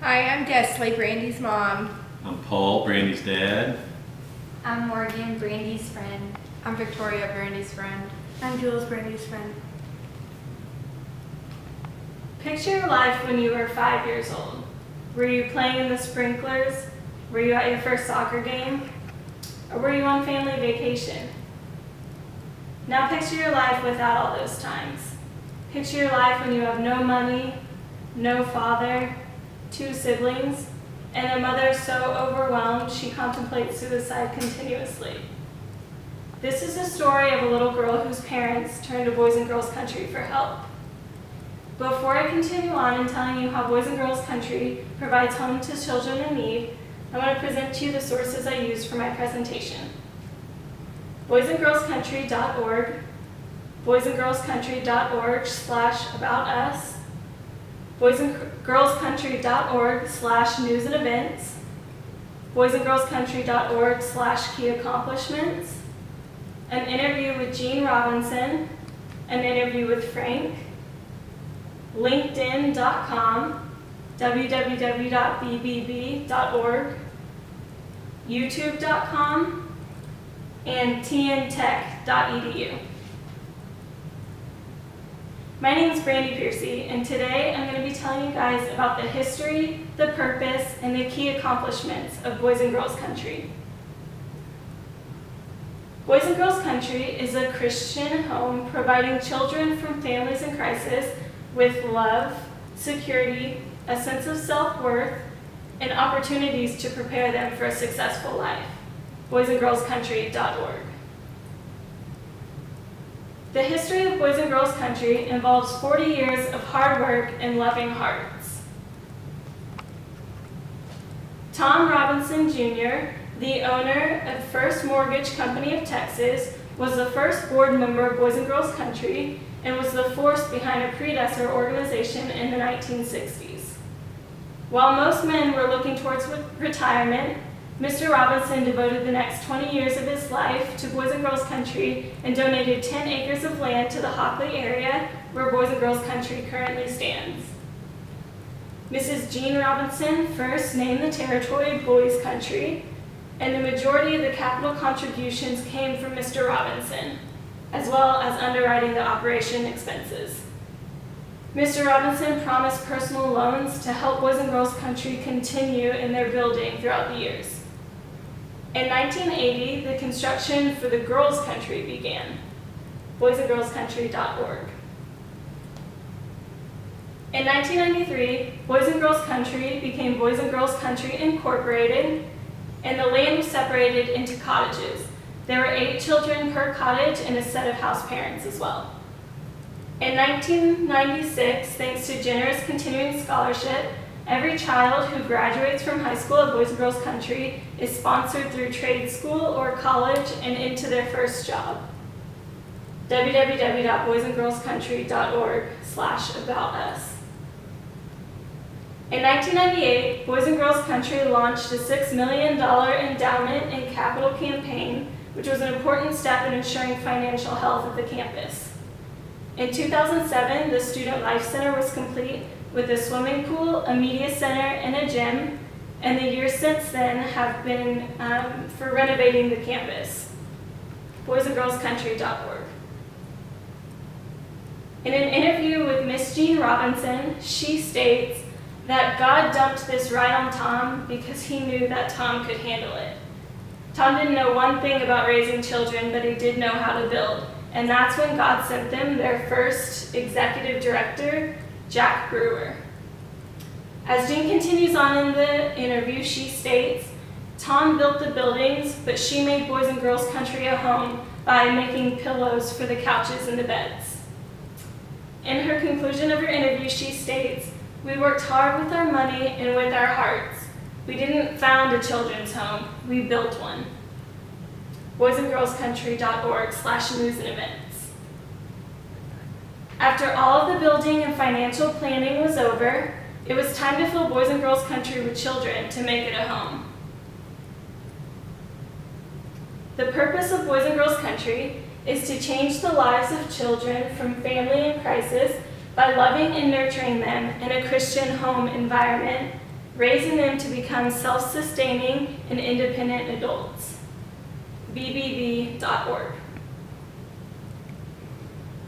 Hi, I'm Desley, Brandy's mom. I'm Paul, Brandy's dad. I'm Morgan, Brandy's friend. I'm Victoria, Brandy's friend. I'm Jules, Brandy's friend. Picture your life when you were 5 years old. Were you playing in the sprinklers? Were you at your first soccer game? Or were you on family vacation? Now picture your life without all those times. Picture your life when you have no money, no father, 2 siblings, and a mother so overwhelmed she contemplates suicide continuously. This is the story of a little girl whose parents turned to Boys and Girls Country for help. Before I continue on in telling you how Boys and Girls Country provides home to children in need, I want to present to you the sources I used for my presentation. boysandgirlscountry.org, boysandgirlscountry.org/aboutus, boysandgirlscountry.org/news and events, boysandgirlscountry.org/key accomplishments, an interview with Gene Robinson, an interview with Frank, linkedin.com, www.bbb.org, youtube.com, and tntech.edu. My name is Brandi Piercy, and today I'm going to be telling you guys about the history, the purpose, and the key accomplishments of Boys and Girls Country. Boys and Girls Country is a Christian home providing children from families in crisis with love, security, a sense of self-worth, and opportunities to prepare them for a successful life. boysandgirlscountry.org. The history of Boys and Girls Country involves 40 years of hard work and loving hearts. Tom Robinson Jr., the owner of First Mortgage Company of Texas, was the first board member of Boys and Girls Country and was the force behind a predecessor organization in the 1960s. While most men were looking towards retirement, Mr. Robinson devoted the next 20 years of his life to Boys and Girls Country and donated 10 acres of land to the Hockley area where Boys and Girls Country currently stands. Mrs. Jean Robinson first named the territory Boys Country, and the majority of the capital contributions came from Mr. Robinson, as well as underwriting the operation expenses. Mr. Robinson promised personal loans to help Boys and Girls Country continue in their building throughout the years. In 1980, the construction for the Girls Country began, boysandgirlscountry.org. In 1993, Boys and Girls Country became Boys and Girls Country Incorporated, and the land was separated into cottages. There were 8 children per cottage and a set of house parents as well. In 1996, thanks to generous continuing scholarship, every child who graduates from high school at Boys and Girls Country is sponsored through trade school or college and into their first job. www.boysandgirlscountry.org/aboutus. In 1998, Boys and Girls Country launched a $6 million endowment and capital campaign, which was an important step in ensuring financial health of the campus. In 2007, the Student Life Center was complete with a swimming pool, a media center, and a gym, and the years since then have been for renovating the campus. boysandgirlscountry.org. In an interview with Miss Jean Robinson, she states that God dumped this right on Tom because he knew that Tom could handle it. Tom didn't know one thing about raising children, but he did know how to build. And that's when God sent them their first executive director, Jack Brewer. As Jean continues on in the interview, she states, Tom built the buildings, but she made Boys and Girls Country a home by making pillows for the couches and the beds. In her conclusion of her interview, she states, we worked hard with our money and with our hearts. We didn't found a children's home, we built one. boysandgirlscountry.org/news and events. After all of the building and financial planning was over, it was time to fill Boys and Girls Country with children to make it a home. The purpose of Boys and Girls Country is to change the lives of children from family in crisis by loving and nurturing them in a Christian home environment raising them to become self-sustaining and independent adults. BBB.org.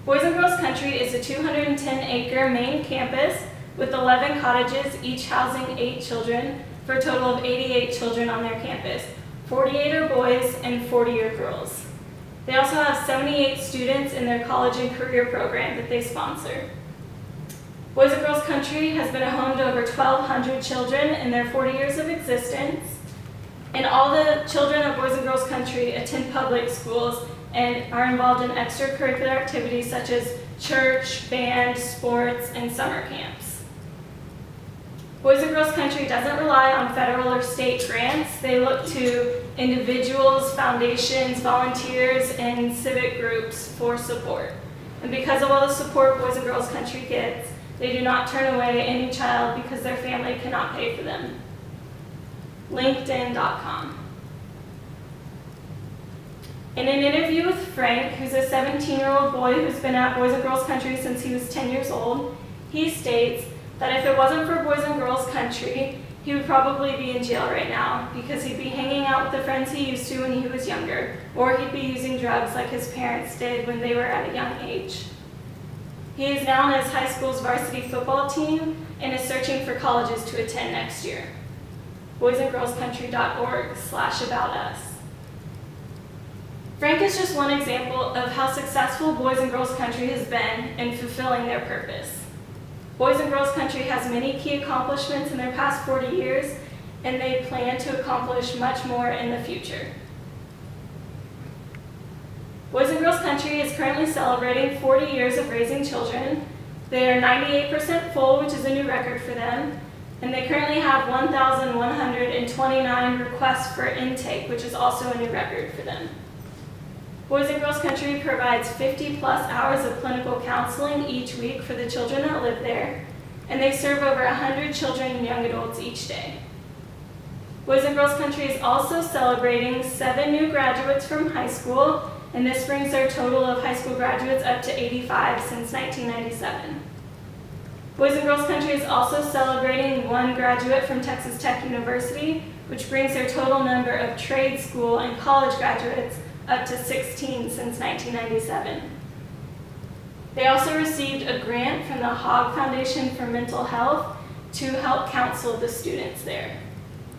Boys and Girls Country is a 210-acre main campus with 11 cottages, each housing 8 children, for a total of 88 children on their campus. 48 are boys and 40 are girls. They also have 78 students in their college and career program that they sponsor. Boys and Girls Country has been a home to over 1,200 children in their 40 years of existence. And all the children of Boys and Girls Country attend public schools and are involved in extracurricular activities such as church, band, sports, and summer camps. Boys and Girls Country doesn't rely on federal or state grants. They look to individuals, foundations, volunteers, and civic groups for support. And because of all the support Boys and Girls Country gets, they do not turn away any child because their family cannot pay for them. LinkedIn.com. In an interview with Frank, who's a 17-year-old boy who's been at Boys and Girls Country since he was 10 years old, he states that if it wasn't for Boys and Girls Country, he would probably be in jail right now because he'd be hanging out with the friends he used to when he was younger, or he'd be using drugs like his parents did when they were at a young age. He is now on his high school's varsity football team and is searching for colleges to attend next year. boysandgirlscountry.org/aboutus. Frank is just one example of how successful Boys and Girls Country has been in fulfilling their purpose. Boys and Girls Country has many key accomplishments in their past 40 years, and they plan to accomplish much more in the future. Boys and Girls Country is currently celebrating 40 years of raising children. They are 98% full, which is a new record for them, and they currently have 1,129 requests for intake, which is also a new record for them. Boys and Girls Country provides 50+ hours of clinical counseling each week for the children that live there, and they serve over 100 children and young adults each day. Boys and Girls Country is also celebrating 7 new graduates from high school, and this brings their total of high school graduates up to 85 since 1997. Boys and Girls Country is also celebrating 1 graduate from Texas Tech University, which brings their total number of trade school and college graduates up to 16 since 1997. They also received a grant from the Hogg Foundation for Mental Health to help counsel the students there.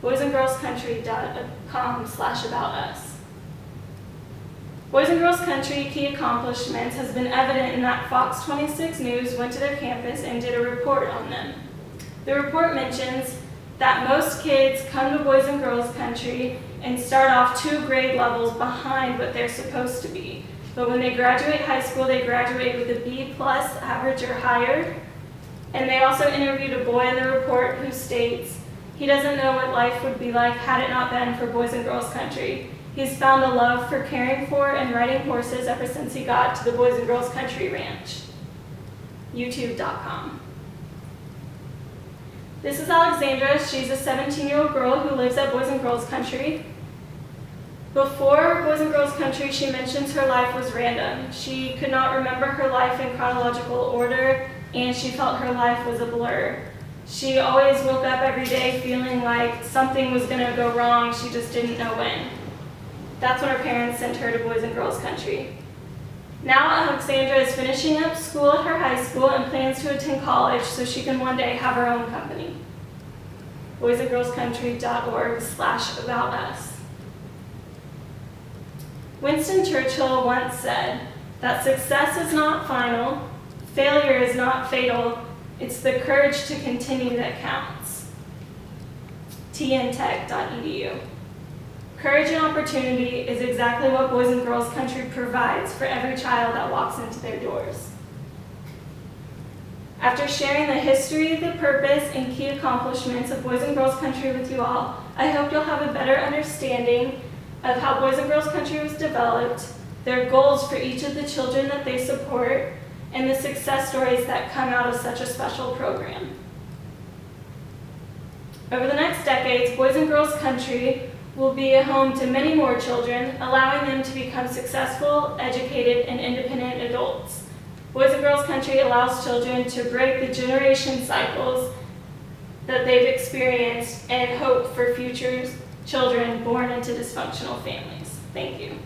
boysandgirlscountry.com/aboutus. Boys and Girls Country key accomplishments has been evident in that Fox 26 News went to their campus and did a report on them. The report mentions that most kids come to Boys and Girls Country and start off 2 grade levels behind what they're supposed to be. But when they graduate high school, they graduate with a B+ average or higher. And they also interviewed a boy in the report who states, he doesn't know what life would be like had it not been for Boys and Girls Country. He's found a love for caring for and riding horses ever since he got to the Boys and Girls Country Ranch. YouTube.com. This is Alexandra. She's a 17-year-old girl who lives at Boys and Girls Country. Before Boys and Girls Country, she mentions her life was random. She could not remember her life in chronological order, and she felt her life was a blur. She always woke up every day feeling like something was going to go wrong, she just didn't know when. That's when her parents sent her to Boys and Girls Country. Now Alexandra is finishing up school at her high school and plans to attend college so she can one day have her own company. boysandgirlscountry.org/aboutus. Winston Churchill once said that success is not final, failure is not fatal, it's the courage to continue that counts. tntech.edu. Courage and opportunity is exactly what Boys and Girls Country provides for every child that walks into their doors. After sharing the history, the purpose, and key accomplishments of Boys and Girls Country with you all, I hope you'll have a better understanding of how Boys and Girls Country was developed, their goals for each of the children that they support, and the success stories that come out of such a special program. Over the next decades, Boys and Girls Country will be a home to many more children, allowing them to become successful, educated, and independent adults. Boys and Girls Country allows children to break the generation cycles that they've experienced and hope for future children born into dysfunctional families. Thank you.